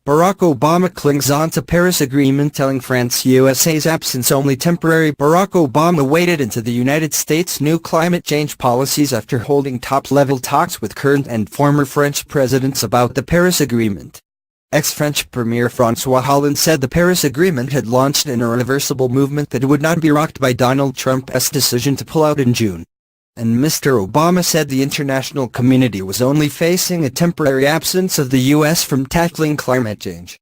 Barack Obama clings on to Paris Agreement, telling France USA's absence only temporary. Barack Obama waded into the United States' new climate change policies after holding top-level talks with current and former French presidents about the Paris Agreement. Ex-French Premier François Hollande said the Paris Agreement had launched an irreversible movement that would not be rocked by Donald Trump's decision to pull out in June. And Mr. Obama said the international community was only facing a temporary absence of the U.S. from tackling climate change.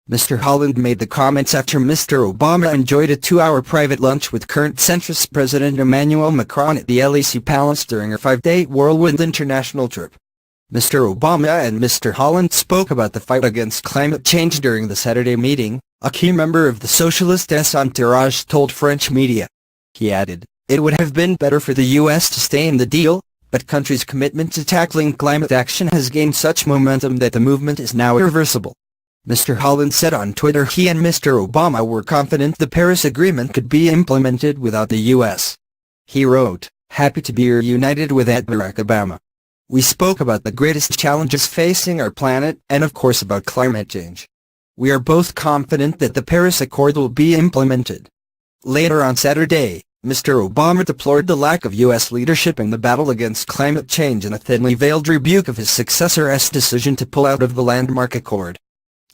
Mr. Hollande made the comments after Mr. Obama enjoyed a 2-hour private lunch with current centrist President Emmanuel Macron at the Élysée Palace during a 5-day whirlwind international trip. Mr. Obama and Mr. Hollande spoke about the fight against climate change during the Saturday meeting, a key member of the Socialist entourage told French media. He added, "It would have been better for the U.S. to stay in the deal, but country's commitment to tackling climate action has gained such momentum that the movement is now irreversible." Mr. Hollande said on Twitter he and Mr. Obama were confident the Paris Agreement could be implemented without the U.S. He wrote, "Happy to be reunited with Barack Obama. We spoke about the greatest challenges facing our planet and of course about climate change. We are both confident that the Paris Accord will be implemented." Later on Saturday, Mr. Obama deplored the lack of U.S. leadership in the battle against climate change in a thinly veiled rebuke of his successor's decision to pull out of the landmark accord.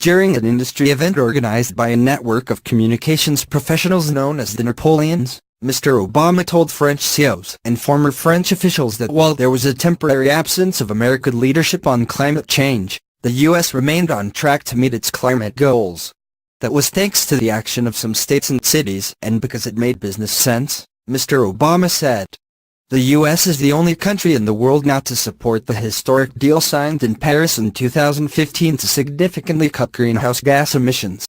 During an industry event organized by a network of communications professionals known as the Napoleons, Mr. Obama told French CEOs and former French officials that while there was a temporary absence of American leadership on climate change, the U.S. remained on track to meet its climate goals. That was thanks to the action of some states and cities and because it made business sense, Mr. Obama said. The U.S. is the only country in the world not to support the historic deal signed in Paris in 2015 to significantly cut greenhouse gas emissions.